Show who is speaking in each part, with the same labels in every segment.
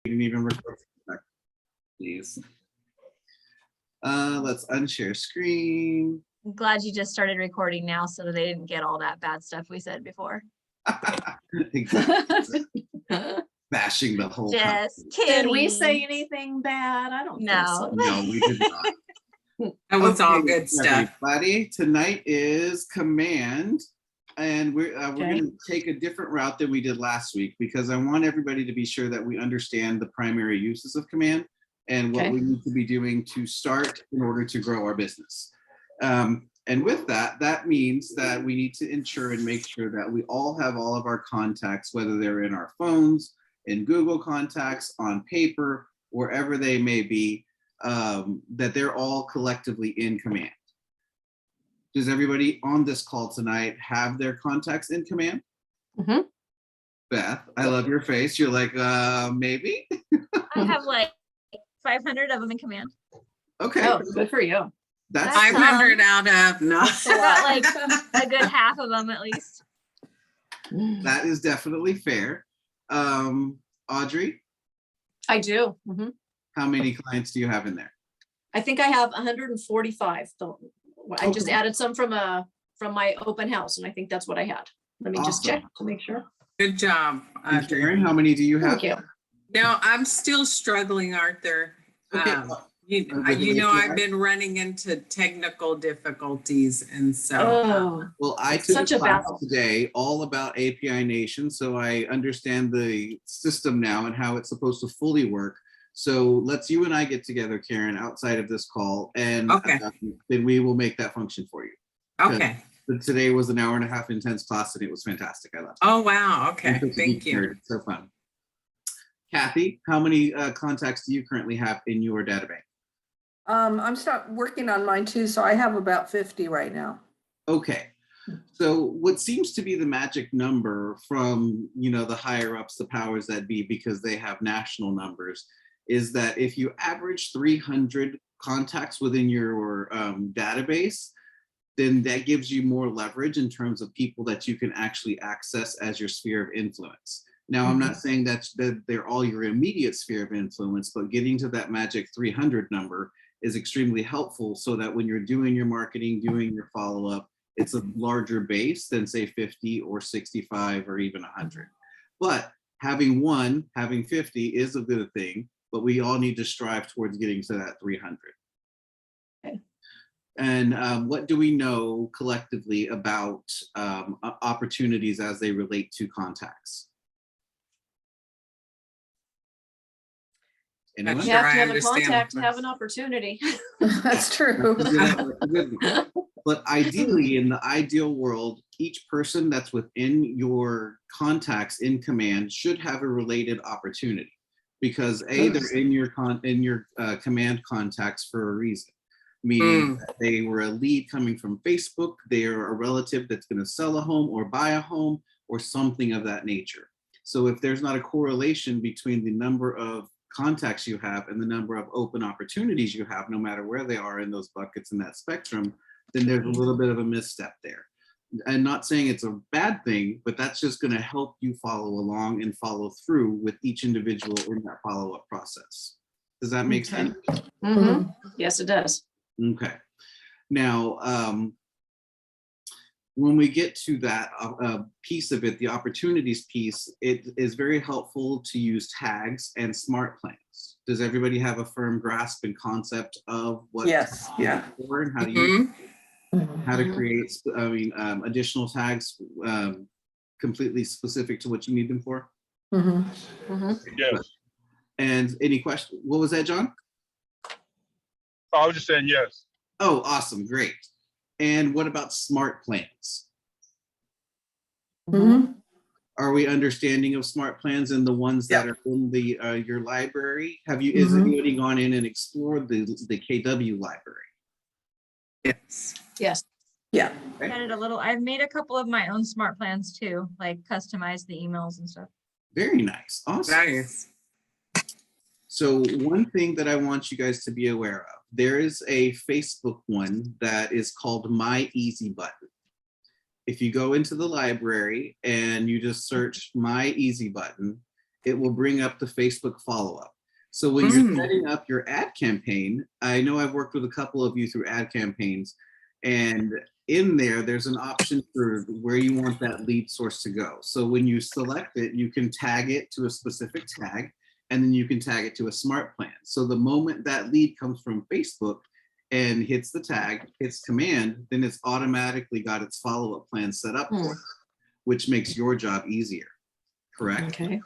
Speaker 1: didn't even record. Please. Let's unshare screen.
Speaker 2: I'm glad you just started recording now so that they didn't get all that bad stuff we said before.
Speaker 1: Exactly. Bashing the whole
Speaker 2: Just
Speaker 1: company.
Speaker 2: kidding.
Speaker 3: Did we say anything bad? I don't
Speaker 2: No.
Speaker 3: think so.
Speaker 1: No, we did not.
Speaker 4: That was all
Speaker 1: Okay,
Speaker 4: good stuff.
Speaker 1: Everybody, tonight is command, and we're
Speaker 3: Okay.
Speaker 1: going to take a different route than we did last week because I want everybody to be sure that we understand the primary uses of command and what
Speaker 3: Okay.
Speaker 1: we need to be doing to start in order to grow our business. And with that, that means that we need to ensure and make sure that we all have all of our contacts, whether they're in our phones, in Google Contacts, on paper, wherever they may be, that they're all collectively in command. Does everybody on this call tonight have their contacts in command?
Speaker 3: Mhm.
Speaker 1: Beth, I love your face. You're like, maybe?
Speaker 2: I have like 500 of them in command.
Speaker 1: Okay,
Speaker 3: Oh, good for you.
Speaker 1: that's
Speaker 4: 500 out of no.
Speaker 2: I got like a good half of them at least.
Speaker 1: that is definitely fair. Audrey,
Speaker 3: I do. Mhm.
Speaker 1: how many clients do you have in there?
Speaker 3: I think I have 145. I just
Speaker 1: Okay.
Speaker 3: added some from my open house, and I think that's what I had. Let me just
Speaker 1: Awesome.
Speaker 3: check to make sure.
Speaker 4: Good job,
Speaker 1: And
Speaker 4: Audrey.
Speaker 1: Karen, how many do you have?
Speaker 3: Thank you.
Speaker 4: No, I'm still struggling, Arthur.
Speaker 1: Okay.
Speaker 4: You know, I've been running into technical difficulties, and so
Speaker 3: Oh,
Speaker 1: Well, I
Speaker 3: It's
Speaker 1: took
Speaker 3: such
Speaker 1: a
Speaker 3: a
Speaker 1: class
Speaker 3: battle.
Speaker 1: today all about API Nation, so I understand the system now and how it's supposed to fully work. So let's you and I get together, Karen, outside of this call, and
Speaker 4: Okay.
Speaker 1: then we will make that function for you.
Speaker 4: okay.
Speaker 1: But today was an hour and a half intense class, and it was fantastic. I loved it.
Speaker 4: Oh wow. Okay.
Speaker 1: And to
Speaker 4: Thank
Speaker 1: be
Speaker 4: you.
Speaker 1: paired, it's so fun. Kathy, how many contacts do you currently have in your database?
Speaker 5: I'm working on mine too, so I have about 50 right now.
Speaker 1: Okay. So what seems to be the magic number from, the higher ups, the powers that be, because they have national numbers, is that if you average 300 contacts within your database, then that gives you more leverage in terms of people that you can actually access as your sphere of influence. Now, I'm not saying that they're all your immediate sphere of influence, but getting to that magic 300 number is extremely helpful so that when you're doing your marketing, doing your follow-up, it's a larger base than say 50 or 65 or even 100. But having 50 is a good thing, but we all need to strive towards getting to that 300.
Speaker 3: Okay.
Speaker 1: And what do we know collectively about opportunities as they relate to contacts? Anyone?
Speaker 3: you have to
Speaker 4: I
Speaker 3: have a
Speaker 4: understand
Speaker 3: contact to
Speaker 4: the
Speaker 3: have an
Speaker 4: question.
Speaker 3: opportunity.
Speaker 5: That's true.
Speaker 1: But ideally, in the ideal world, each person that's within your contacts in command should have a related opportunity, because they're in your command contacts for a reason. Meaning that they were a lead coming from Facebook, they're a relative that's going to sell a home or buy a home or something of that nature. So if there's not a correlation between the number of contacts you have and the number of open opportunities you have, no matter where they are in those buckets in that spectrum, then there's a little bit of a misstep there. And not saying it's a bad thing, but that's just going to help you follow along and follow through with each individual in that follow-up process. Does that make sense?
Speaker 3: Mhm. Yes, it does.
Speaker 1: Okay. Now, when we get to that piece of it, the opportunities piece, it is very helpful to use tags and smart plans. Does everybody have a firm grasp and concept of what
Speaker 5: Yes, yeah.
Speaker 1: for and how to use
Speaker 4: Mhm.
Speaker 1: how to create additional tags completely specific to what you need them for?
Speaker 6: Yes.
Speaker 1: And any question? What was that, John?
Speaker 6: I was just saying yes.
Speaker 1: Oh, awesome, great. And what about smart plans? Are we understanding of smart plans and the ones that are in the your library? Is anybody gone in and explored the KW library?
Speaker 4: Yes.
Speaker 3: Yes.
Speaker 5: Yeah.
Speaker 2: Added a little. I've made a couple of my own smart plans too, like customize the emails and stuff.
Speaker 1: Very nice, awesome.
Speaker 4: Nice.
Speaker 1: So one thing that I want you guys to be aware of, there is a Facebook one that is called My Easy Button. If you go into the library and you just search My Easy Button, it will bring up the Facebook follow-up. So when you're setting up your ad campaign, I know I've worked with a couple of you through ad campaigns, and in there, there's an option for where you want that lead source to go. So when you select it, you can tag it to a specific tag, and then you can tag it to a smart plan. So the moment that lead comes from Facebook and hits the tag, hits command, then it's automatically got its follow-up plan set up for it, which makes your job easier. Correct?
Speaker 3: Okay.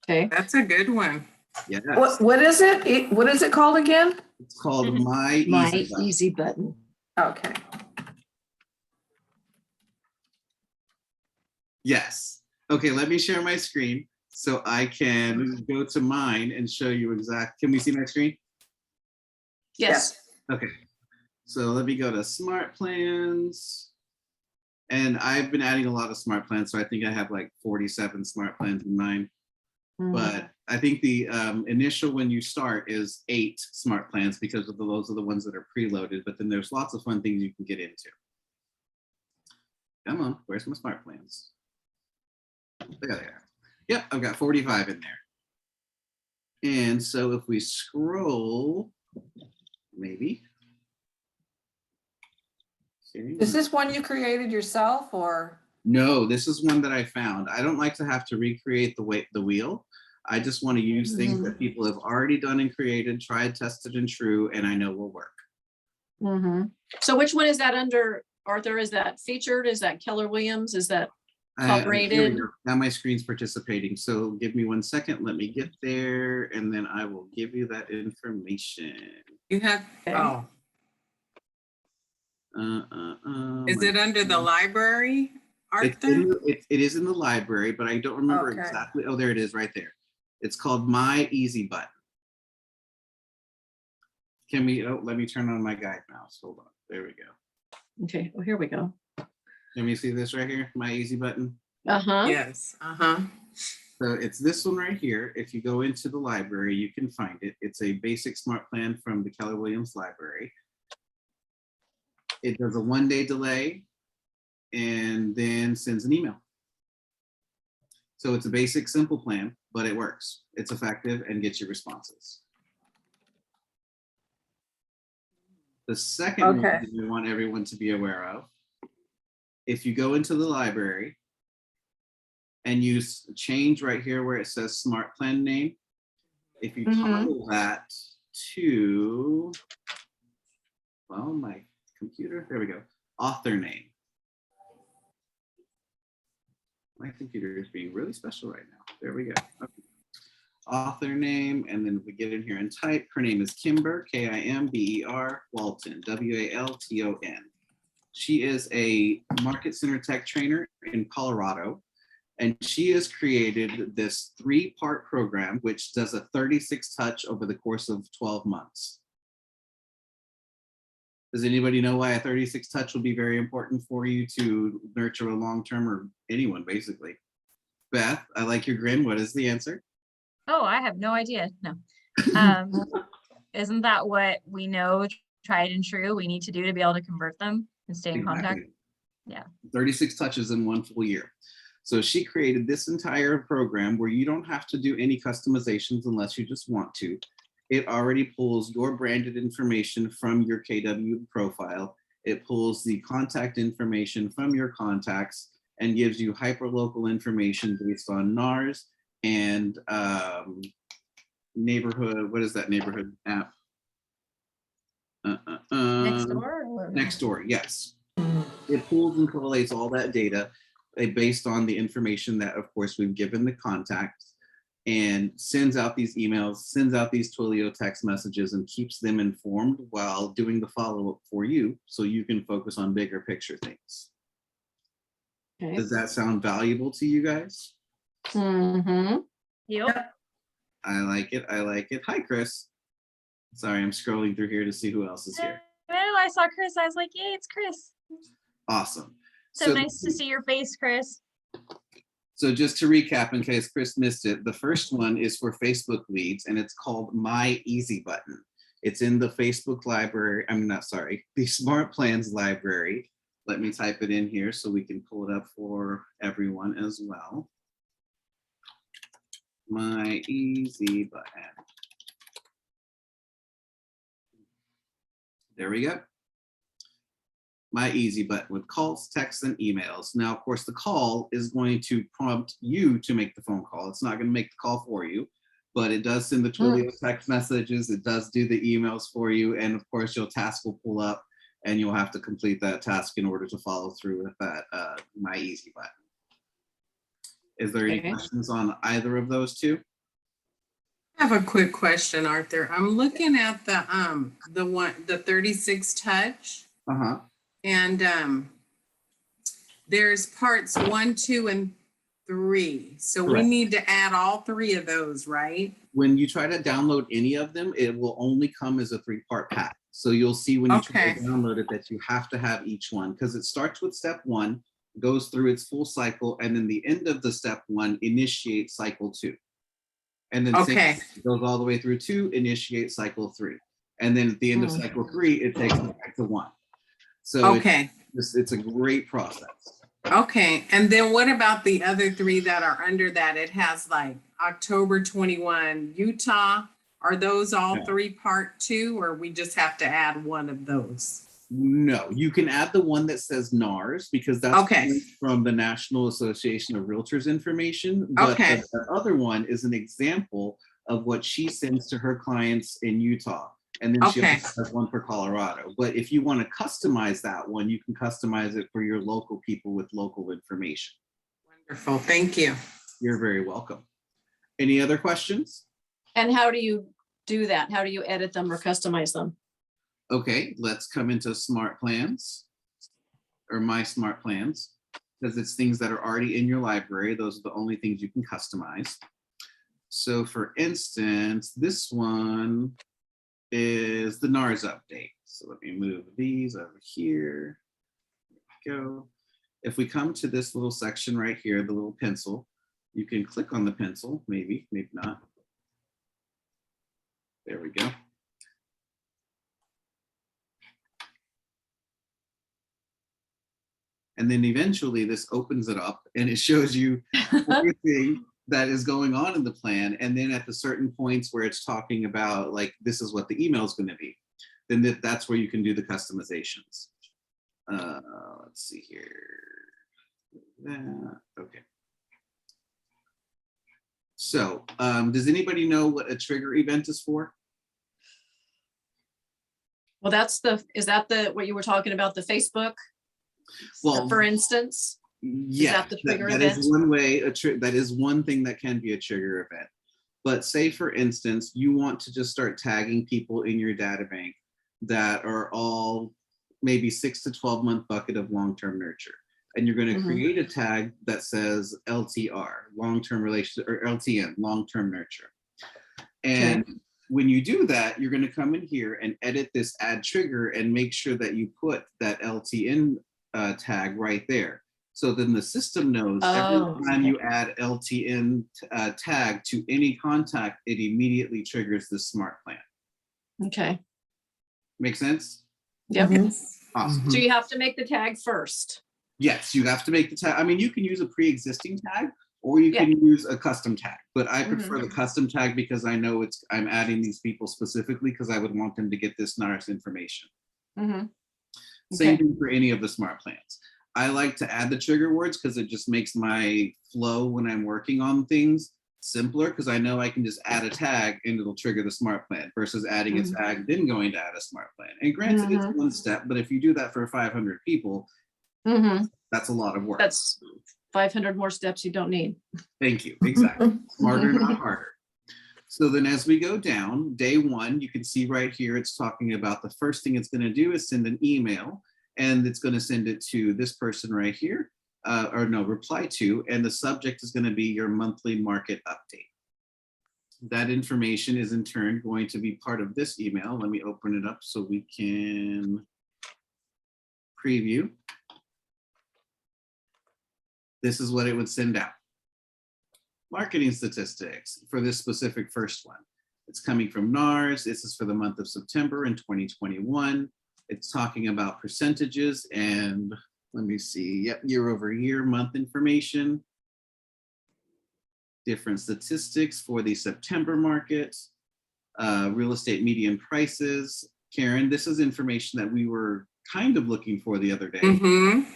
Speaker 3: Okay.
Speaker 4: That's a good one.
Speaker 1: Yes.
Speaker 5: What is it? What is it called again?
Speaker 1: It's called My
Speaker 3: My
Speaker 1: Easy Button.
Speaker 3: easy button.
Speaker 5: Okay.
Speaker 1: Yes. Okay, let me share my screen so I can go to mine and show you can we see my screen?
Speaker 3: Yes.
Speaker 1: Okay. So let me go to smart plans. And I've been adding a lot of smart plans. So I think I have like 47 smart plans in mine. But I think the initial when you start is 8 smart plans because those are the ones that are preloaded. But then there's lots of fun things you can get into. Come on, where's my smart plans? There they are. Yep, I've got 45 in there. And so if we scroll, maybe.
Speaker 5: Is this one you created yourself or?
Speaker 1: No, this is one that I found. I don't like to have to recreate the wheel. I just want to use things that people have already done and created, tried, tested, and true, and I know will work.
Speaker 3: So which one is that under, Arthur? Is that featured? Is that Keller Williams? Is that top
Speaker 1: Here we
Speaker 3: rated?
Speaker 1: go. Now my screen's participating. So give me 1 second. Let me get there, and then I will give you that information.
Speaker 4: You have,
Speaker 3: Okay.
Speaker 4: oh, is
Speaker 1: my
Speaker 4: it under the library,
Speaker 1: It's
Speaker 4: Arthur?
Speaker 1: it is in the library, but I don't remember
Speaker 5: Okay.
Speaker 1: exactly. Oh, there it is right there. It's called My Easy Button. Can we, let me turn on my guide mouse. Hold on. There we go.
Speaker 3: Okay, well, here we go.
Speaker 1: Can we see this right here? My Easy Button.
Speaker 3: Uh-huh.
Speaker 4: Yes, uh-huh.
Speaker 1: So it's this one right here. If you go into the library, you can find it. It's a basic smart plan from the Keller Williams Library. It does a 1-day delay and then sends an email. So it's a basic, simple plan, but it works. It's effective and gets you responses. The second one
Speaker 5: Okay.
Speaker 1: that we want everyone to be aware of, if you go into the library and you change right here where it says smart plan name, if you toggle that to, well, my computer, there we go, author name. My computer is being really special right now. There we go. Okay. Author name, and then if we get in here and type, her name is Kimber, Kimber Walton, Walton. She is a market center tech trainer in Colorado, and she has created this 3-part program, which does a 36 touch over the course of 12 months. Does anybody know why a 36 touch will be very important for you to nurture a long-term, or anyone basically? Beth, I like your grin. What is the answer?
Speaker 2: Oh, I have no idea. No. Isn't that what we know, tried and true, we need to do to be able to convert them and stay in contact?
Speaker 1: Exactly.
Speaker 2: Yeah.
Speaker 1: 36 touches in 1 full year. So she created this entire program where you don't have to do any customizations unless you just want to. It already pulls your branded information from your KW profile. It pulls the contact information from your contacts and gives you hyperlocal information based on Nars and neighborhood. What is that neighborhood app?
Speaker 2: Next door? or-
Speaker 1: Nextdoor, yes. It pulls and collates all that data based on the information that, of course, we've given the contacts, and sends out these emails, sends out these Twilio text messages, and keeps them informed while doing the follow-up for you so you can focus on bigger picture things.
Speaker 3: Okay.
Speaker 1: Does that sound valuable to you guys?
Speaker 2: Yep.
Speaker 1: I like it. I like it. Hi, Chris. Sorry, I'm scrolling through here to see who else is here.
Speaker 2: Oh, I saw Chris. I was like, yay, it's Chris.
Speaker 1: Awesome.
Speaker 2: So nice to see your face, Chris.
Speaker 1: So just to recap, in case Chris missed it, the first one is for Facebook leads, and it's called My Easy Button. It's in the Facebook library. I'm not sorry, the Smart Plans library. Let me type it in here so we can pull it up for everyone as well. My easy button. There we go. My easy button with calls, texts, and emails. Now, of course, the call is going to prompt you to make the phone call. It's not going to make the call for you, but it does send the Twilio text messages. It does do the emails for you. And of course, your task will pull up and you'll have to complete that task in order to follow through with that My Easy button. Is there any
Speaker 3: Okay.
Speaker 1: questions on either of those two?
Speaker 4: I have a quick question, Arthur. I'm looking at the 36 touch.
Speaker 1: Uh-huh.
Speaker 4: And there's parts 1, 2, and 3. So we
Speaker 1: Correct.
Speaker 4: need to add all 3 of those, right?
Speaker 1: When you try to download any of them, it will only come as a 3-part pack. So you'll see when you try to
Speaker 4: Okay.
Speaker 1: download it that you have to have each one because it starts with step 1, goes through its full cycle, and then the end of the step 1 initiates cycle 2. And then
Speaker 4: Okay.
Speaker 1: it goes all the way through 2, initiate cycle 3. And then at the end of cycle 3, it takes it back to 1. So
Speaker 4: Okay.
Speaker 1: it's a great process.
Speaker 4: Okay. And then what about the other 3 that are under that? It has like October 21, Utah. Are those all
Speaker 1: Yeah.
Speaker 4: 3 part 2, or we just have to add one of those?
Speaker 1: No, you can add the one that says Nars because that's
Speaker 4: Okay.
Speaker 1: from the National Association of Realtors information. But
Speaker 4: Okay.
Speaker 1: the other one is an example of what she sends to her clients in Utah. And then she
Speaker 4: Okay.
Speaker 1: also has one for Colorado. But if you want to customize that one, you can customize it for your local people with local information.
Speaker 4: Wonderful. Thank you.
Speaker 1: You're very welcome. Any other questions?
Speaker 3: And how do you do that? How do you edit them or customize them?
Speaker 1: Okay, let's come into smart plans or my smart plans because it's things that are already in your library. Those are the only things you can customize. So for instance, this one is the Nars update. So let me move these over here. There we go. If we come to this little section right here, the little pencil, you can click on the pencil, maybe not. There we go. And then eventually this opens it up and it shows you everything that is going on in the plan. And then at the certain points where it's talking about like, this is what the email is going to be, then that's where you can do the customizations. Let's see here. That, okay. So does anybody know what a trigger event is for?
Speaker 3: Well, is that what you were talking about, the Facebook?
Speaker 1: Well,
Speaker 3: For instance?
Speaker 1: yeah,
Speaker 3: that the trigger
Speaker 1: that is
Speaker 3: event?
Speaker 1: one way, that is one thing that can be a trigger event. But say, for instance, you want to just start tagging people in your data bank that are all maybe 6 to 12 month bucket of long-term nurture. And you're going to create a tag that says LTR, long-term relationship, or LTN, long-term nurture. And when you do that, you're going to come in here and edit this add trigger and make sure that you put that LTN tag right there. So then the system knows every time you add LTN tag to any contact, it immediately triggers the smart plan.
Speaker 3: Okay.
Speaker 1: Make sense?
Speaker 3: Yep.
Speaker 1: Awesome.
Speaker 3: So you have to make the tag first.
Speaker 1: Yes, you have to make the tag. I mean, you can use a pre-existing tag or you can use a custom tag, but I prefer the custom tag because I know I'm adding these people specifically because I would want them to get this Nars information. Same thing for any of the smart plans. I like to add the trigger words because it just makes my flow when I'm working on things simpler because I know I can just add a tag and it'll trigger the smart plan versus adding a tag, then going to add a smart plan. And granted, it's one step, but if you do that for 500 people, that's a lot of work.
Speaker 3: That's 500 more steps you don't need.
Speaker 1: Thank you. Exactly. Smarter, not harder. So then as we go down, day 1, you can see right here, it's talking about the first thing it's going to do is send an email and it's going to send it to this person right here, reply to, and the subject is going to be your monthly market update. That information is in turn going to be part of this email. Let me open it up so we can preview. This is what it would send out. Marketing statistics for this specific first one. It's coming from Nars. This is for the month of September in 2021. It's talking about percentages and let me see, yep, year over year month information. different statistics for the September market, real estate median prices. Karen, this is information that we were kind of looking for the other day.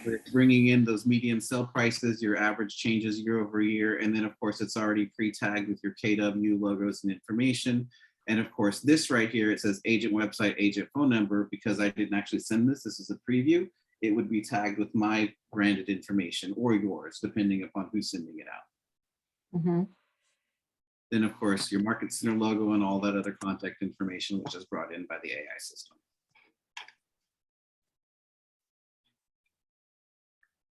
Speaker 1: We're bringing in those median sale prices, your average changes year over year, and then of course it's already pre-tagged with your KW logos and information. And of course this right here, it says agent website, agent phone number. Because I didn't actually send this, this is a preview, it would be tagged with my branded information or yours, depending upon who's sending it out. Then of course your market center logo and all that other contact information, which is brought in by the AI system.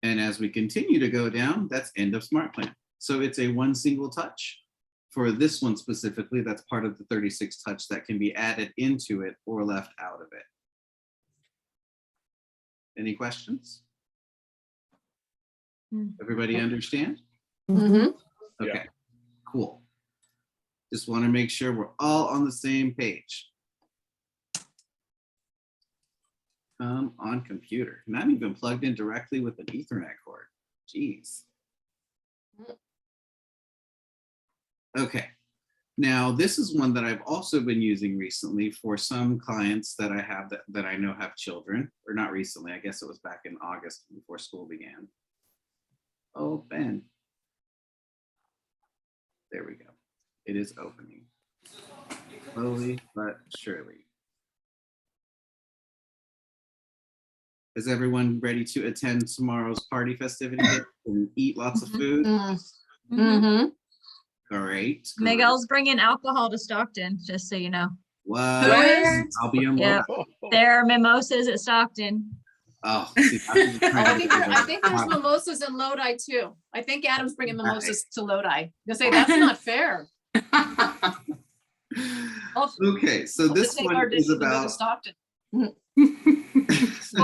Speaker 1: And as we continue to go down, that's end of smart plan. So it's a one single touch. For this one specifically, that's part of the 36 touch that can be added into it or left out of it. Any questions? Everybody understand?
Speaker 3: Mhm.
Speaker 1: Okay, cool. Just want to make sure we're all on the same page. Come on, computer. Not even plugged in directly with an Ethernet cord. Jeez. Okay. Now, this is one that I've also been using recently for some clients that I have that I know have children, or not recently. I guess it was back in August before school began. Open. There we go. It is opening. Slowly but surely. Is everyone ready to attend tomorrow's party festivity and eat lots of food?
Speaker 3: Mhm.
Speaker 1: Great.
Speaker 2: Miguel's bringing alcohol to Stockton, just so you know.
Speaker 1: What?
Speaker 3: Who is?
Speaker 1: I'll be on.
Speaker 2: Yep. There are mimosas at Stockton.
Speaker 1: Oh, see,
Speaker 3: Oh, I think there's mimosas in Lodi too. I think Adam's bringing mimosas to Lodi. You'll say that's not fair.
Speaker 1: Okay, so this
Speaker 3: Take our
Speaker 1: one is
Speaker 3: dishes and go to
Speaker 1: about.
Speaker 3: Stockton.
Speaker 2: Well,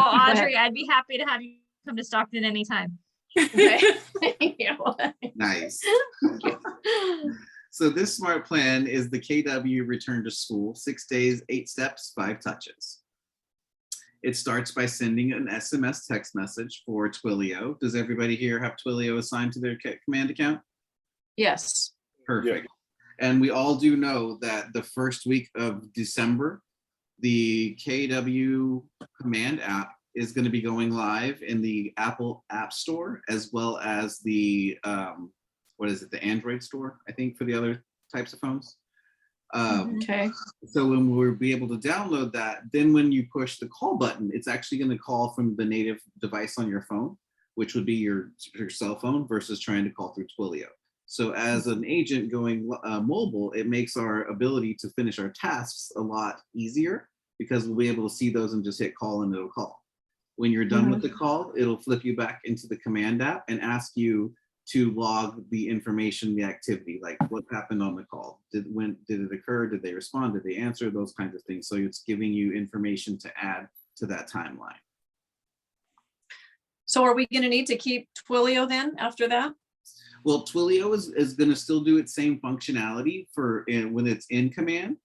Speaker 3: ahead.
Speaker 2: Audrey, I'd be happy to have you come to Stockton anytime.
Speaker 3: Okay. Thank you.
Speaker 1: Nice. So this smart plan is the KW return to school, 6 days, 8 steps, 5 touches. It starts by sending an SMS text message for Twilio. Does everybody here have Twilio assigned to their command account?
Speaker 3: Yes.
Speaker 1: Perfect. And we all do know that the first week of December, the KW command app is going to be going live in the Apple App Store, as well as the, what is it, the Android store, I think, for the other types of phones.
Speaker 3: Okay.
Speaker 1: So when we'll be able to download that, then when you push the call button, it's actually going to call from the native device on your phone, which would be your cell phone versus trying to call through Twilio. So as an agent going mobile, it makes our ability to finish our tasks a lot easier because we'll be able to see those and just hit call and it'll call. When you're done with the call, it'll flip you back into the command app and ask you to log the information, the activity, like what happened on the call. Did it occur? Did they respond? Did they answer? Those kinds of things. So it's giving you information to add to that timeline.
Speaker 3: So are we going to need to keep Twilio then after that?
Speaker 1: Well, Twilio is going to still do its same functionality for when it's in command.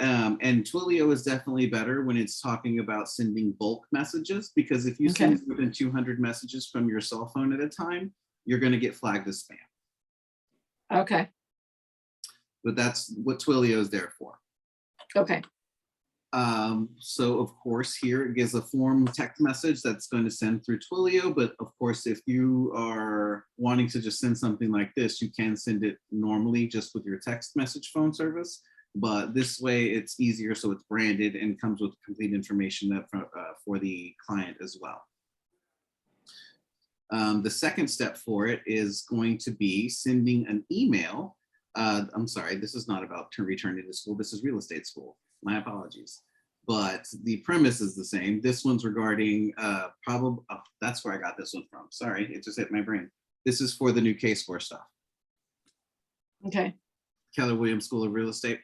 Speaker 1: And Twilio is definitely better when it's talking about sending bulk messages, because if you send more than 200 messages from your cell phone at a time, you're going to get flagged as spam.
Speaker 3: Okay.
Speaker 1: But that's what Twilio is there for.
Speaker 3: Okay.
Speaker 1: So of course here it gives a form text message that's going to send through Twilio, but of course if you are wanting to just send something like this, you can send it normally just with your text message phone service, but this way it's easier, so it's branded and comes with complete information that for the client as well. The second step for it is going to be sending an email. I'm sorry, this is not about returning to school, this is real estate school. My apologies, but the premise is the same. This one's regarding that's where I got this one from. Sorry, it just hit my brain. This is for the new K-score stuff.
Speaker 3: Okay.
Speaker 1: Keller Williams School of Real Estate.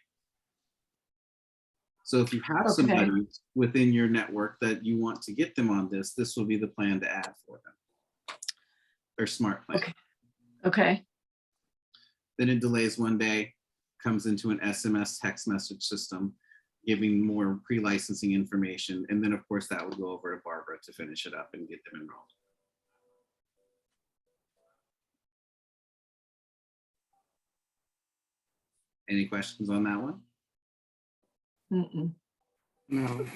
Speaker 1: So if you have somebody within your network that you want to get them on this, this will be the plan to add for them. Their smart plan.
Speaker 3: Okay. Okay.
Speaker 1: Then it delays one day, comes into an SMS text message system, giving more pre-licensing information. And then of course that would go over to Barbara to finish it up and get them enrolled. Any questions on that one?
Speaker 3: Mm-mm.
Speaker 4: No.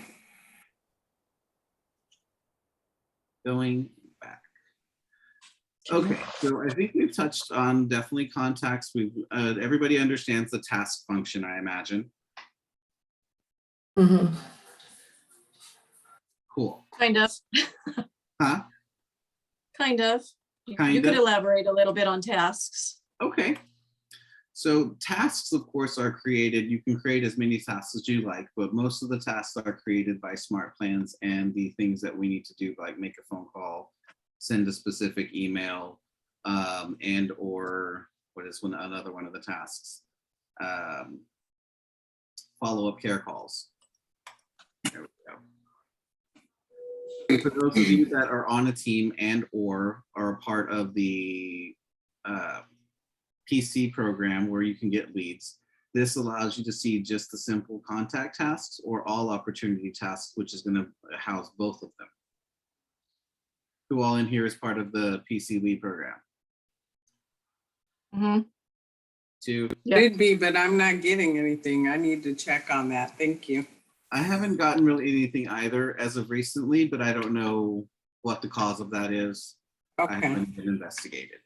Speaker 1: Going back. Okay, so I think we've touched on definitely contacts. We've everybody understands the task function, I imagine.
Speaker 5: Mhm.
Speaker 1: Cool.
Speaker 3: Kind of,
Speaker 1: Huh?
Speaker 3: kind of. You
Speaker 1: Kind
Speaker 3: could
Speaker 1: of.
Speaker 3: elaborate a little bit on tasks.
Speaker 1: Okay. So tasks, of course, are created. You can create as many tasks as you like, but most of the tasks are created by smart plans and the things that we need to do, like make a phone call, send a specific email, and or what is another one of the tasks? Follow-up care calls. There we go. And for those of you that are on a team and or are a part of the PC program where you can get leads, this allows you to see just the simple contact tasks or all opportunity tasks, which is going to house both of them. Who all in here is part of the PC lead program?
Speaker 3: Mhm.
Speaker 1: Two.
Speaker 3: Yeah.
Speaker 4: Could be, but I'm not getting anything. I need to check on that. Thank you.
Speaker 1: I haven't gotten really anything either as of recently, but I don't know what the cause of that is. I
Speaker 4: Okay.
Speaker 1: haven't been investigated.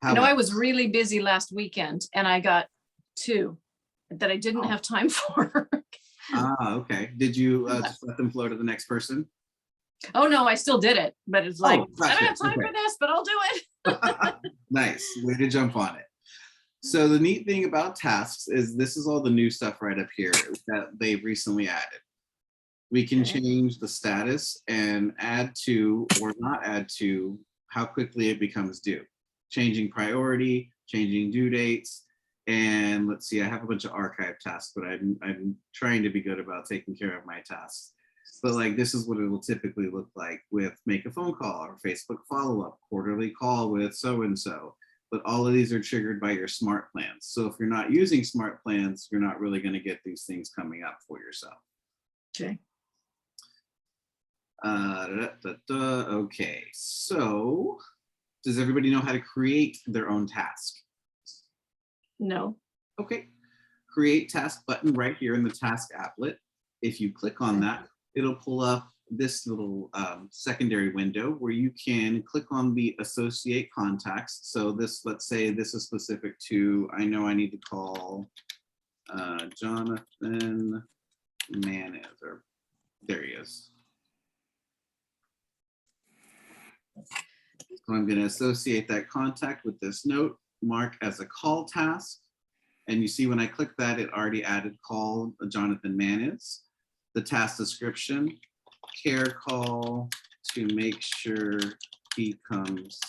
Speaker 3: I know I
Speaker 1: However,
Speaker 3: was really busy last weekend and I got 2 that I didn't
Speaker 1: Oh.
Speaker 3: have time for.
Speaker 1: okay. Did you just let them flow to the next person?
Speaker 3: Oh, no, I still did it, but it's like, I
Speaker 1: gotcha.
Speaker 3: don't have time
Speaker 1: Okay.
Speaker 3: for this, but I'll do it.
Speaker 1: Nice, way to jump on it. So the neat thing about tasks is this is all the new stuff right up here that they've recently added. We can
Speaker 3: Okay.
Speaker 1: change the status and add to or not add to how quickly it becomes due. Changing priority, changing due dates, and let's see, I have a bunch of archive tasks, but I'm trying to be good about taking care of my tasks. But like this is what it will typically look like with make a phone call or Facebook follow-up, quarterly call with so-and-so. But all of these are triggered by your smart plans. So if you're not using smart plans, you're not really going to get these things coming up for yourself.
Speaker 3: Okay.
Speaker 1: Okay, so does everybody know how to create their own task?
Speaker 3: No.
Speaker 1: Okay, create task button right here in the task applet. If you click on that, it'll pull up this little secondary window where you can click on the associate contacts. So this, let's say this is specific to, I know I need to call Jonathan Manis, or there he is. So I'm going to associate that contact with this note, mark as a call task. And you see when I click that, it already added call Jonathan Manis. The task description, care call to make sure he comes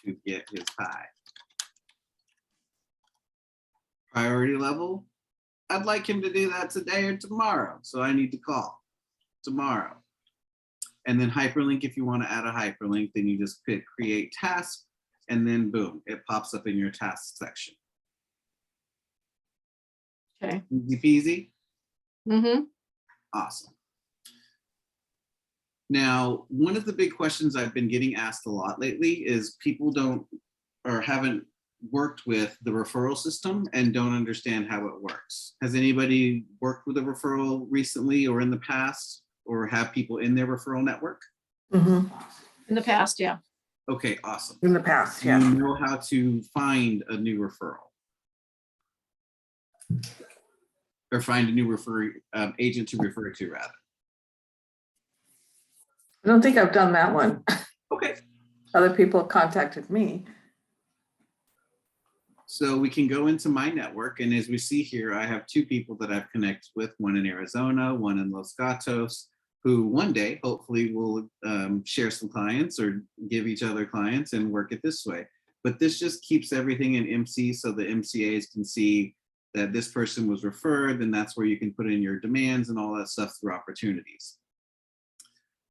Speaker 1: to get his pie. Priority level, I'd like him to do that today or tomorrow, so I need to call tomorrow. And then hyperlink, if you want to add a hyperlink, then you just click create task, and then boom, it pops up in your task section.
Speaker 3: Okay.
Speaker 1: Easy peasy.
Speaker 3: Mm-hmm.
Speaker 1: Awesome. Now, one of the big questions I've been getting asked a lot lately is people don't or haven't worked with the referral system and don't understand how it works. Has anybody worked with a referral recently or in the past, or have people in their referral network?
Speaker 5: Mhm.
Speaker 3: In the past, yeah.
Speaker 1: Okay, awesome.
Speaker 5: In the past,
Speaker 1: Do
Speaker 5: yeah.
Speaker 1: you know how to find a new referral? Or find a new agent to refer to, rather.
Speaker 5: I don't think I've done that one.
Speaker 1: Okay.
Speaker 5: Other people have contacted me.
Speaker 1: So we can go into my network, and as we see here, I have 2 people that I've connected with, one in Arizona, one in Los Gatos, who one day hopefully will share some clients or give each other clients and work it this way. But this just keeps everything in MC so the MCAs can see that this person was referred, and that's where you can put in your demands and all that stuff through opportunities.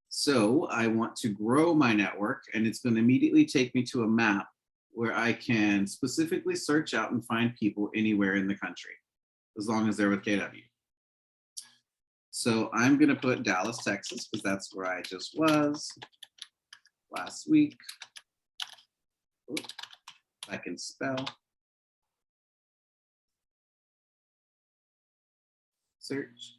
Speaker 1: So I want to grow my network, and it's going to immediately take me to a map where I can specifically search out and find people anywhere in the country, as long as they're with KW. So I'm going to put Dallas, Texas, because that's where I just was last week. Oops, I can spell. search.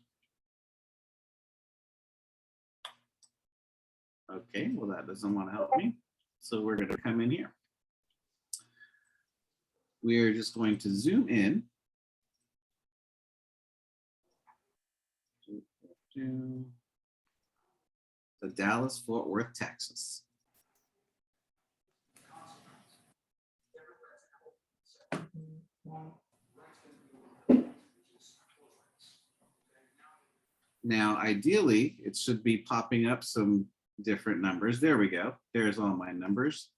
Speaker 1: Okay, well, that doesn't want to help me. So we're going to come in here. We're just going to zoom in. To Dallas, Fort Worth, Texas. Now, ideally, it should be popping up some different numbers. There we go. There's all my numbers.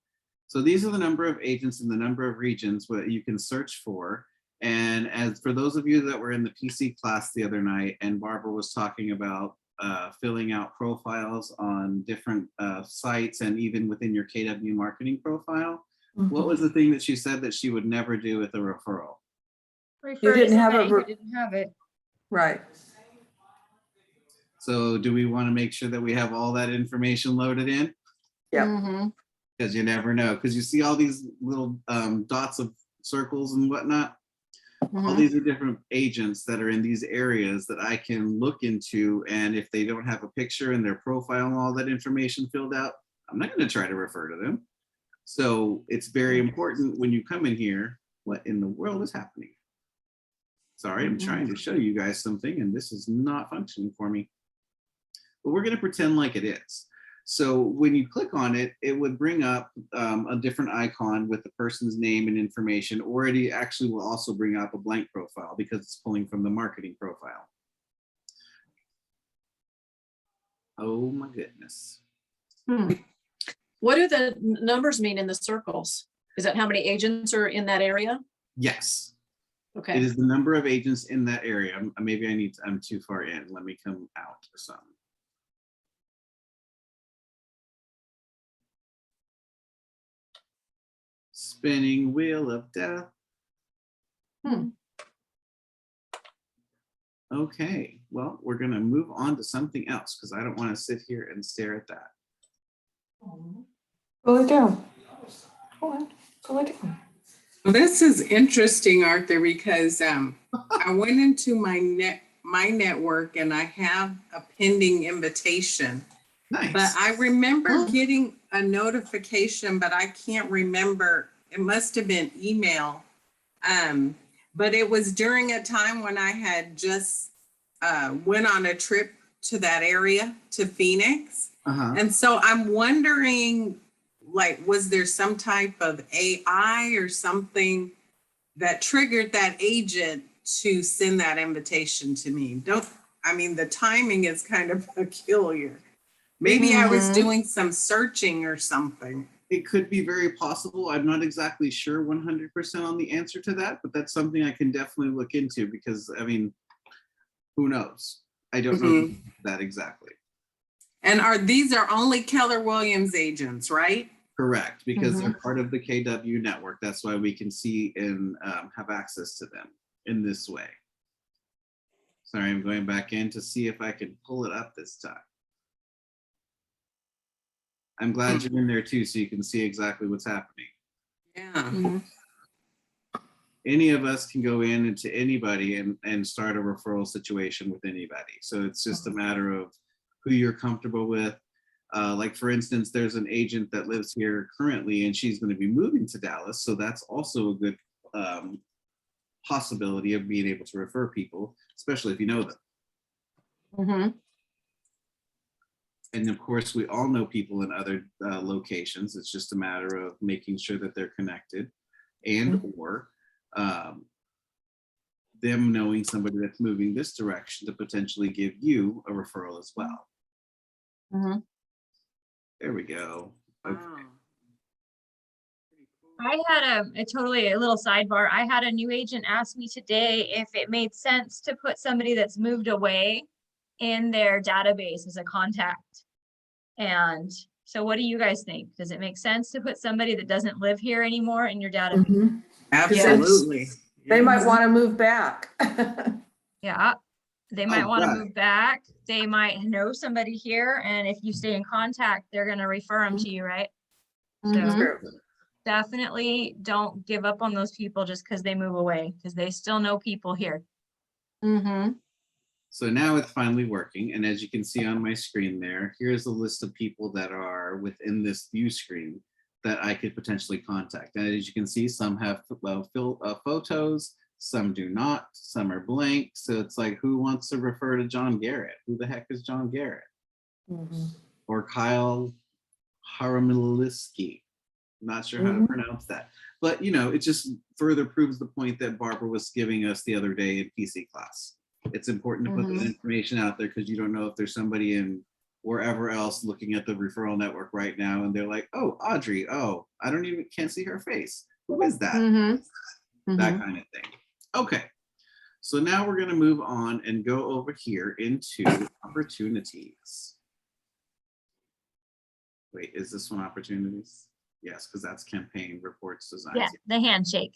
Speaker 1: So these are the number of agents and the number of regions that you can search for. And as for those of you that were in the PC class the other night, and Barbara was talking about filling out profiles on different sites and even within your KW marketing profile, what was the thing that she said that she would never do with a referral?
Speaker 2: Refer to
Speaker 5: didn't have
Speaker 2: somebody
Speaker 5: a
Speaker 2: who didn't have it.
Speaker 5: Right.
Speaker 1: So do we want to make sure that we have all that information loaded in?
Speaker 5: Yeah.
Speaker 3: Mhm.
Speaker 1: Because you never know. Because you see all these little dots of circles and whatnot. All these are different agents that are in these areas that I can look into. And if they don't have a picture in their profile and all that information filled out, I'm not going to try to refer to them. So it's very important when you come in here, what in the world is happening? Sorry, I'm trying to show you guys something and this is not functioning for me. But we're going to pretend like it is. So when you click on it, it would bring up a different icon with the person's name and information, or it actually will also bring up a blank profile because it's pulling from the marketing profile. Oh my goodness.
Speaker 3: What do the numbers mean in the circles? Is that how many agents are in that area?
Speaker 1: Yes, it
Speaker 3: Okay.
Speaker 1: is the number of agents in that area. Maybe I'm too far in. Let me come out or something. Spinning wheel of death. Okay, well, we're gonna move on to something else because I don't want to sit here and stare at that.
Speaker 5: Pull it down. Go on, pull it down.
Speaker 4: Well, this is interesting, Arthur, because I went into my network and I have a pending invitation.
Speaker 1: Nice.
Speaker 4: But I remember getting a notification, but I can't remember. It must have been email. But it was during a time when I had just went on a trip to that area, to Phoenix. And so I'm wondering, like, was there some type of AI or something that triggered that agent to send that invitation to me? The timing is kind of peculiar. Maybe I was doing some searching or something.
Speaker 1: It could be very possible. I'm not exactly sure 100% on the answer to that, but that's something I can definitely look into because, who knows? I don't know that exactly.
Speaker 4: And these are only Keller Williams agents, right?
Speaker 1: Correct, because they're part of the KW network. That's why we can see and have access to them in this way. Sorry, I'm going back in to see if I can pull it up this time. I'm glad you're in there too, so you can see exactly what's happening.
Speaker 4: Yeah.
Speaker 1: Any of us can go in into anybody and start a referral situation with anybody. So it's just a matter of who you're comfortable with. Like for instance, there's an agent that lives here currently and she's going to be moving to Dallas. So that's also a good possibility of being able to refer people, especially if you know them. And of course, we all know people in other locations. It's just a matter of making sure that they're connected and or them knowing somebody that's moving this direction to potentially give you a referral as well. There we go. Okay.
Speaker 2: I had a little sidebar. I had a new agent ask me today if it made sense to put somebody that's moved away in their database as a contact. And so what do you guys think? Does it make sense to put somebody that doesn't live here anymore in your database?
Speaker 4: Absolutely.
Speaker 5: They might want to move back.
Speaker 2: Yeah, they might want to
Speaker 1: right.
Speaker 2: move back. They might know somebody here. And if you stay in contact, they're going to refer them to you, right? So
Speaker 5: True.
Speaker 2: definitely don't give up on those people just because they move away, because they still know people here.
Speaker 1: So now it's finally working. And as you can see on my screen there, here's a list of people that are within this view screen that I could potentially contact. And as you can see, some have photos, some do not, some are blank. So it's like, who wants to refer to John Garrett? Who the heck is John Garrett? Or Kyle Haramiliski. Not sure how to pronounce that. But, you know, it just further proves the point that Barbara was giving us the other day in PC class. It's important to put that information out there because you don't know if there's somebody in wherever else looking at the referral network right now and they're like, oh, Audrey, oh, I can't see her face. Who is that? That kind of thing. Okay, so now we're going to move on and go over here into opportunities. Wait, is this one opportunities? Yes, because that's campaign reports design.
Speaker 2: Yeah, the handshake.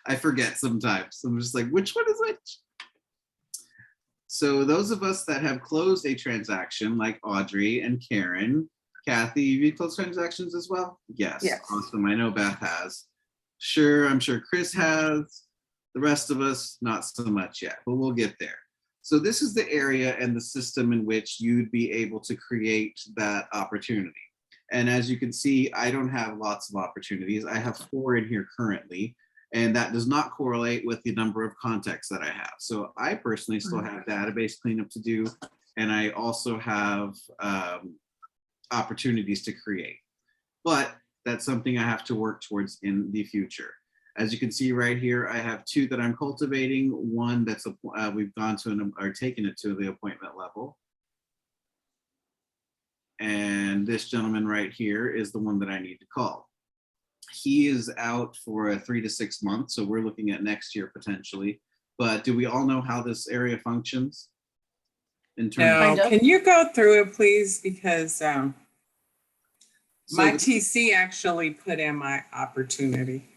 Speaker 1: I forget sometimes. I'm just like, which one is which? So those of us that have closed a transaction like Audrey and Karen, Kathy, you closed transactions as well? Yes.
Speaker 5: Yes.
Speaker 1: Awesome. I know Beth has. Sure, I'm sure Chris has. The rest of us, not so much yet, but we'll get there. So this is the area and the system in which you'd be able to create that opportunity. And as you can see, I don't have lots of opportunities. I have 4 in here currently, and that does not correlate with the number of contacts that I have. So I personally still have database cleanup to do, and I also have opportunities to create. But that's something I have to work towards in the future. As you can see right here, I have 2 that I'm cultivating. One that's we've gone to or taken it to the appointment level. And this gentleman right here is the one that I need to call. He is out for 3 to 6 months, so we're looking at next year potentially. But do we all know how this area functions? In terms
Speaker 4: No,
Speaker 3: Kind of.
Speaker 4: can you go through it, please? Because my
Speaker 1: So-
Speaker 4: TC actually put in my opportunity.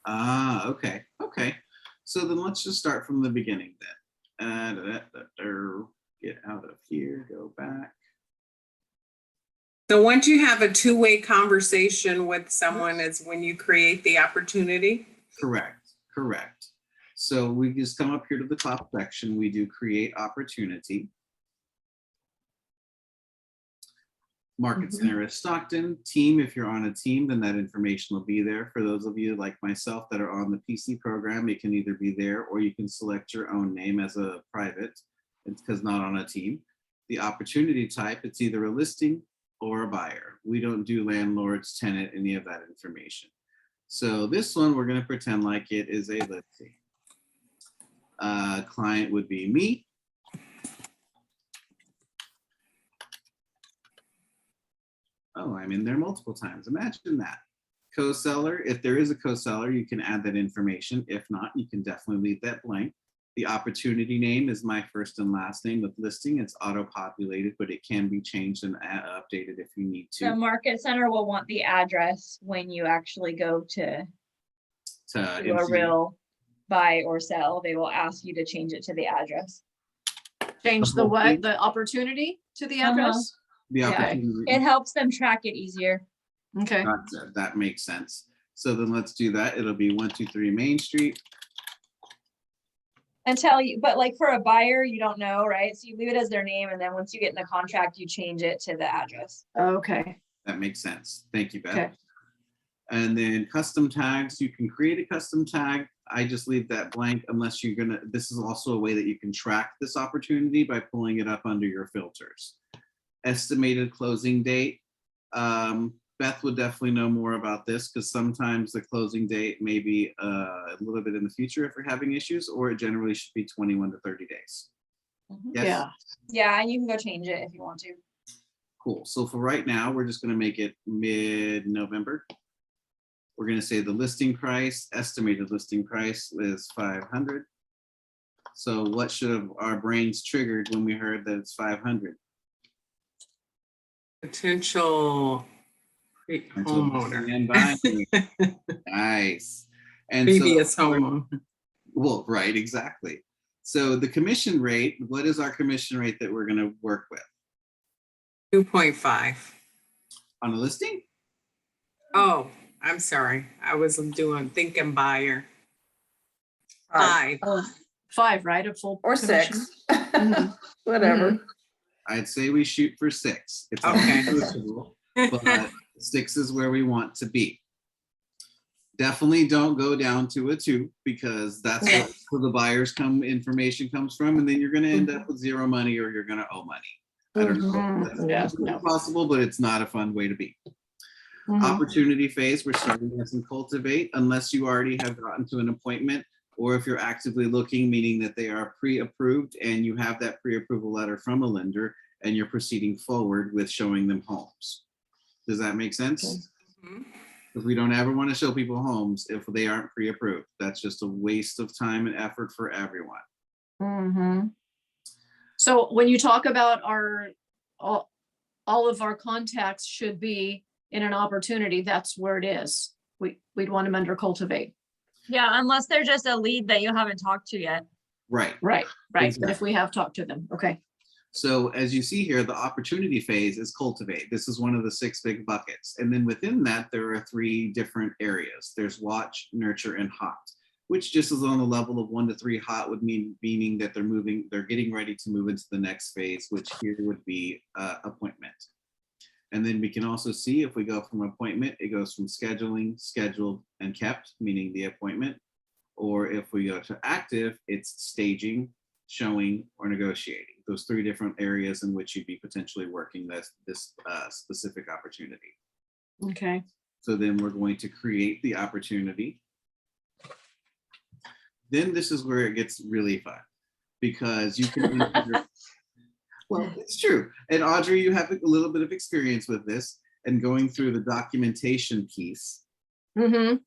Speaker 1: Ah, okay, okay. So then let's just start from the beginning then. Get out of here, go back.
Speaker 4: So once you have a two-way conversation with someone is when you create the opportunity?
Speaker 1: Correct, correct. So we just come up here to the top section. We do create opportunity. Market Center is Stockton. Team, if you're on a team, then that information will be there. For those of you like myself that are on the PC program, it can either be there or you can select your own name as a private. It's because not on a team. The opportunity type, it's either a listing or a buyer. We don't do landlords, tenant, any of that information. So this one, we're going to pretend like it is a listing. Client would be me. Oh, I'm in there multiple times. Imagine that. Co-seller, if there is a co-seller, you can add that information. If not, you can definitely leave that blank. The opportunity name is my first and last name. With listing, it's auto-populated, but it can be changed and updated if you need
Speaker 2: The
Speaker 1: to.
Speaker 2: market center will want the address when you actually go to do a
Speaker 1: insert-
Speaker 2: real buy or sell. They will ask you to change it to the address.
Speaker 3: Change the
Speaker 1: whole
Speaker 3: what?
Speaker 1: thing?
Speaker 3: The opportunity to the
Speaker 2: Uh-huh.
Speaker 3: address?
Speaker 1: The
Speaker 2: Yeah.
Speaker 1: opportunity.
Speaker 2: It helps them track it easier.
Speaker 3: Okay.
Speaker 1: Gotcha. That makes sense. So then let's do that. It'll be 123 Main Street.
Speaker 2: Until you, but like for a buyer, you don't know, right? So you leave it as their name, and then once you get in the contract, you change it to the address.
Speaker 3: Okay.
Speaker 1: That makes sense. Thank you, Beth.
Speaker 3: Okay.
Speaker 1: And then custom tags, you can create a custom tag. I just leave that blank unless you're gonna, this is also a way that you can track this opportunity by pulling it up under your filters. Estimated closing date. Beth would definitely know more about this because sometimes the closing date may be a little bit in the future if we're having issues, or it generally should be 21 to 30 days.
Speaker 2: Mhm.
Speaker 1: Yes?
Speaker 3: Yeah.
Speaker 2: Yeah, and you can go change it if you want to.
Speaker 1: Cool. So for right now, we're just going to make it mid-November. We're going to say the listing price, estimated listing price is 500. So what should have our brains triggered when we heard that it's 500?
Speaker 4: Potential homeowner.
Speaker 1: And buying. Nice. And
Speaker 4: Previous
Speaker 1: so,
Speaker 4: homeowner.
Speaker 1: well, right, exactly. So the commission rate, what is our commission rate that we're going to work with
Speaker 4: 2.5.
Speaker 1: on a listing?
Speaker 4: Oh, I'm sorry. I was thinking buyer. 5.
Speaker 3: 5, right? A full.
Speaker 5: Or
Speaker 3: commission?
Speaker 5: 6.
Speaker 3: Mhm.
Speaker 5: Whatever.
Speaker 1: I'd say we shoot for 6. It's all
Speaker 4: Okay.
Speaker 1: negotiable, but 6 is where we want to be. Definitely don't go down to a 2 because that's
Speaker 3: Yeah.
Speaker 1: where the buyers information comes from, and then you're going to end up with 0 money or you're going to owe money. I don't know. If
Speaker 3: Yeah,
Speaker 1: that's
Speaker 3: no.
Speaker 1: possible, but it's not a fun way to be.
Speaker 3: Mhm.
Speaker 1: Opportunity phase, we're starting as in cultivate, unless you already have gotten to an appointment, or if you're actively looking, meaning that they are pre-approved and you have that pre-approval letter from a lender and you're proceeding forward with showing them homes. Does that make sense?
Speaker 4: Mhm.
Speaker 1: Because we don't ever want to show people homes if they aren't pre-approved. That's just a waste of time and effort for everyone.
Speaker 3: Mhm. So when you talk about all of our contacts should be in an opportunity, that's where it is. We'd want them under cultivate.
Speaker 2: Yeah, unless they're just a lead that you haven't talked to yet.
Speaker 1: Right.
Speaker 3: Right. But if
Speaker 1: Exactly.
Speaker 3: we have talked to them, okay.
Speaker 1: So as you see here, the opportunity phase is cultivate. This is one of the 6 big buckets. And then within that, there are 3 different areas. There's watch, nurture, and hot, which just is on the level of 1 to 3. Hot would meaning that they're getting ready to move into the next phase, which here would be appointment. And then we can also see if we go from appointment, it goes from scheduling, scheduled, and kept, meaning the appointment. Or if we go to active, it's staging, showing, or negotiating. Those 3 different areas in which you'd be potentially working this specific opportunity.
Speaker 3: Okay.
Speaker 1: So then we're going to create the opportunity. Then this is where it gets really fun because you can enter, well, it's true. And Audrey, you have a little bit of experience with this and going through the documentation piece.
Speaker 3: Mm-hmm.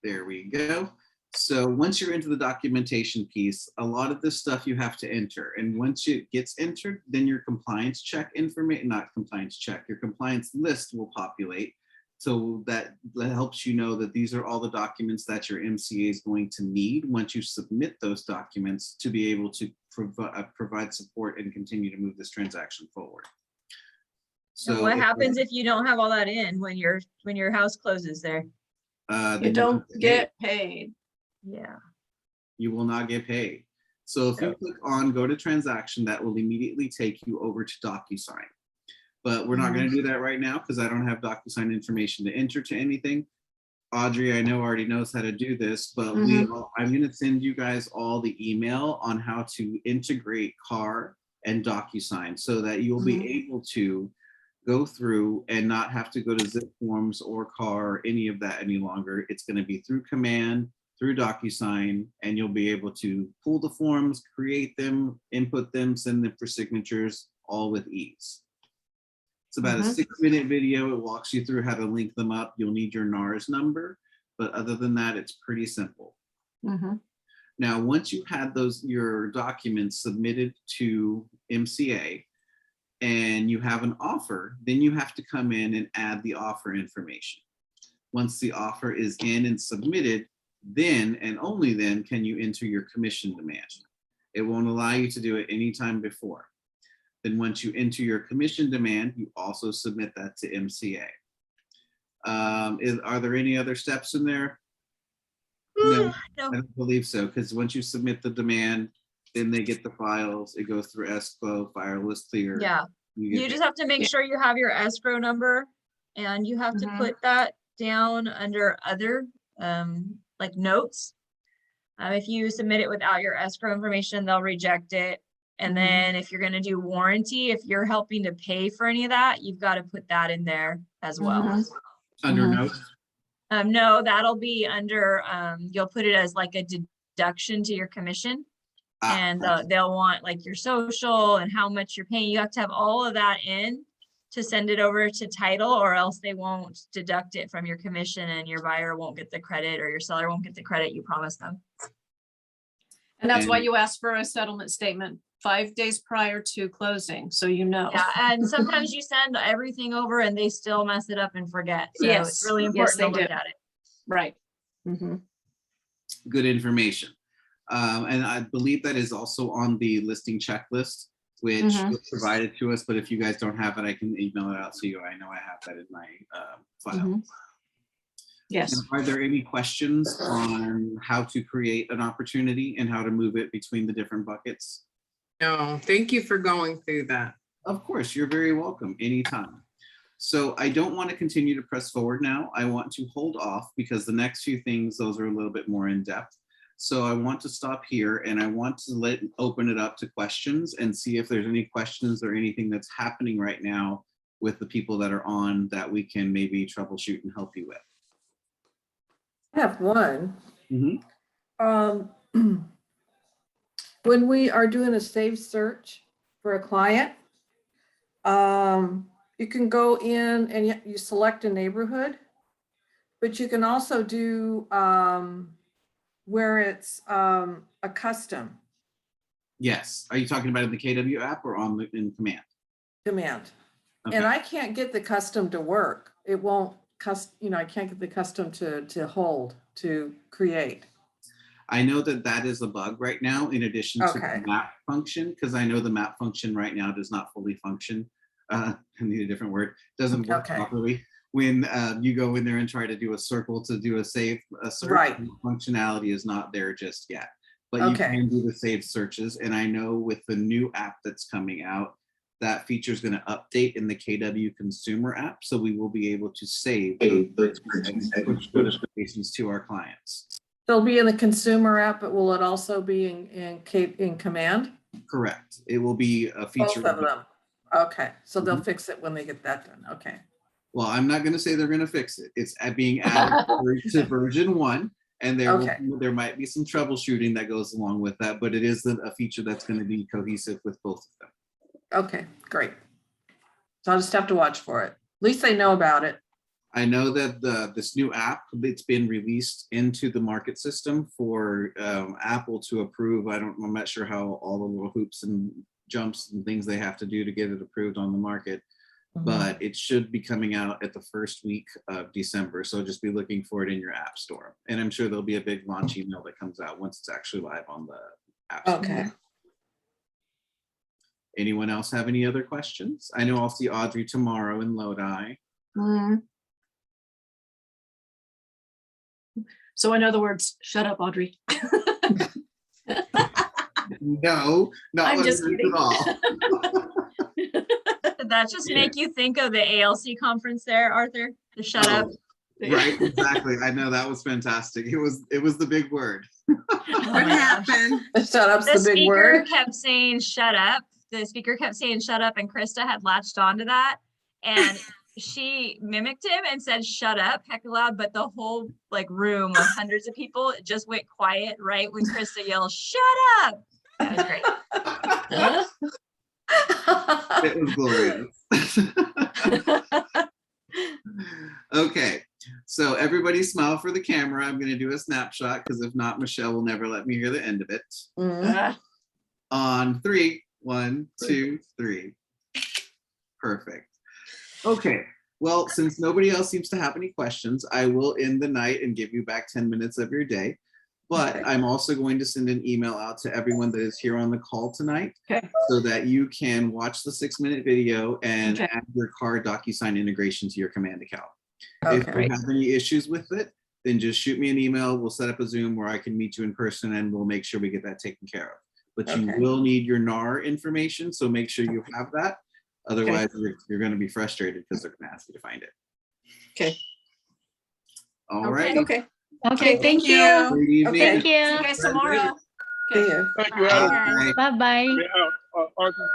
Speaker 1: There we go. So once you're into the documentation piece, a lot of this stuff you have to enter. And once it gets entered, then your compliance check information, not compliance check, your compliance list will populate. So that helps you know that these are all the documents that your MCA is going to need once you submit those documents to be able to provide support and continue to move this transaction forward.
Speaker 2: So
Speaker 1: So
Speaker 2: what happens if you don't have all that in when your house closes there?
Speaker 3: You
Speaker 1: then
Speaker 3: don't
Speaker 1: have to pay.
Speaker 3: get paid.
Speaker 2: Yeah.
Speaker 1: You will not get paid. So if you click on go to transaction, that will immediately take you over to DocuSign. But we're not going to do that right now because I don't have DocuSign information to enter to anything. Audrey, I know already knows how to do this, but I'm going to send you guys all the email on how to integrate CAR and DocuSign so that you'll be able to go through and not have to go to Zip Forms or CAR or any of that any longer. It's going to be through command, through DocuSign, and you'll be able to pull the forms, create them, input them, send them for signatures, all with ease. It's about a 6-minute video. It walks you through how to link them up. You'll need your Nars number, but other than that, it's pretty simple. Now, once you've had your documents submitted to MCA and you have an offer, then you have to come in and add the offer information. Once the offer is in and submitted, then and only then can you enter your commission demand. It won't allow you to do it anytime before. Then once you enter your commission demand, you also submit that to MCA. Are there any other steps in there? No,
Speaker 2: No.
Speaker 1: I don't believe so, because once you submit the demand, then they get the files, it goes through escrow, file is clear.
Speaker 2: Yeah. You just have to make sure you have your escrow number and you have to put that down under other like notes. If you submit it without your escrow information, they'll reject it. And then if you're going to do warranty, if you're helping to pay for any of that, you've got to put that in there as well.
Speaker 1: Under notes.
Speaker 2: No, that'll be under, you'll put it as like a deduction to your commission. And they'll want like your social and how much you're paying. You have to have all of that in to send it over to title, or else they won't deduct it from your commission and your buyer won't get the credit or your seller won't get the credit you promised them.
Speaker 3: And that's why you ask for a settlement statement 5 days prior to closing, so you know.
Speaker 2: Yeah, and sometimes you send everything over and they still mess it up and forget. So it's really important to look at it.
Speaker 3: Right.
Speaker 1: Good information. And I believe that is also on the listing checklist, which was provided to us. But if you guys don't have it, I can email it out to you. I know I have that in my file.
Speaker 3: Yes.
Speaker 1: Now, are there any questions on how to create an opportunity and how to move it between the different buckets?
Speaker 4: No, thank you for going through that.
Speaker 1: Of course, you're very welcome anytime. So I don't want to continue to press forward now. I want to hold off because the next few things, those are a little bit more in depth. So I want to stop here and I want to open it up to questions and see if there's any questions or anything that's happening right now with the people that are on that we can maybe troubleshoot and help you with.
Speaker 5: I have one.
Speaker 1: Mm-hmm.
Speaker 5: When we are doing a saved search for a client, you can go in and you select a neighborhood, but you can also do where it's a custom
Speaker 1: Yes. Are you talking about in the KW app or on the in command?
Speaker 5: command.
Speaker 1: Okay.
Speaker 5: And I can't get the custom to work. It won't I can't get the custom to hold, to create.
Speaker 1: I know that that is a bug right now, in addition to
Speaker 5: Okay.
Speaker 1: the map function, because I know the map function right now does not fully function. I need a different word. Doesn't work
Speaker 5: Okay.
Speaker 1: properly when you go in there and try to do a circle to do a save search.
Speaker 5: Right.
Speaker 1: Functionality is not there just yet, but you
Speaker 5: Okay.
Speaker 1: can do the saved searches. And I know with the new app that's coming out, that feature is going to update in the KW consumer app, so we will be able to save those notifications to our clients.
Speaker 5: It'll be in the consumer app, but will it also be in command?
Speaker 1: Correct. It will be a feature.
Speaker 5: Both of them. Okay, so they'll fix it when they get that done. Okay.
Speaker 1: Well, I'm not going to say they're going to fix it. It's being added to version 1, and there might be some troubleshooting that goes along with that, but it is a feature that's going to be cohesive with both of them.
Speaker 5: Okay, great. So I'll just have to watch for it. At least they know about it.
Speaker 1: I know that this new app, it's been released into the market system for Apple to approve. I'm not sure how all the little hoops and jumps and things they have to do to get it approved on the market, but it should be coming out at the first week of December. So just be looking for it in your app store. And I'm sure there'll be a big launch email that comes out once it's actually live on the app store.
Speaker 5: Okay.
Speaker 1: Anyone else have any other questions? I know I'll see Audrey tomorrow in Lodi.
Speaker 3: So in other words, shut up, Audrey.
Speaker 1: No, not
Speaker 3: I'm just kidding.
Speaker 1: at all.
Speaker 2: Did that just make you think of the ALC conference there, Arthur? The shut up.
Speaker 1: Right, exactly. I know that was fantastic. It was the big word.
Speaker 2: Oh
Speaker 4: What
Speaker 2: my gosh.
Speaker 4: happened?
Speaker 5: Shut up's
Speaker 2: The
Speaker 5: the big
Speaker 2: speaker
Speaker 5: word.
Speaker 2: kept saying shut up. The speaker kept saying shut up, and Krista had latched onto that. And she mimicked him and said shut up heck loud, but the whole room of hundreds of people just went quiet right when Krista yelled shut up. That was great.
Speaker 1: It was glorious. Okay, so everybody smile for the camera. I'm going to do a snapshot because if not, Michelle will never let me hear the end of it. On 3, 1, 2, 3. Perfect. Okay, well, since nobody else seems to have any questions, I will end the night and give you back 10 minutes of your day. But I'm also going to send an email out to everyone that is here on the call tonight, so that you can watch the 6-minute video and add your card DocuSign integration to your command account. If you have any issues with it, then just shoot me an email. We'll set up a Zoom where I can meet you in person and we'll make sure we get that taken care of. But you will need your NAR information, so make sure you have that. Otherwise, you're going to be frustrated because they're going to ask you to find it.
Speaker 3: Okay.
Speaker 1: All right.
Speaker 3: Okay.
Speaker 2: Okay, thank you.
Speaker 1: Good evening.
Speaker 2: Thank
Speaker 3: See you
Speaker 2: you.
Speaker 3: guys tomorrow.
Speaker 5: See you.
Speaker 6: Thank you, Adam.
Speaker 1: Bye.
Speaker 2: Bye-bye.
Speaker 6: Yeah, Arthur.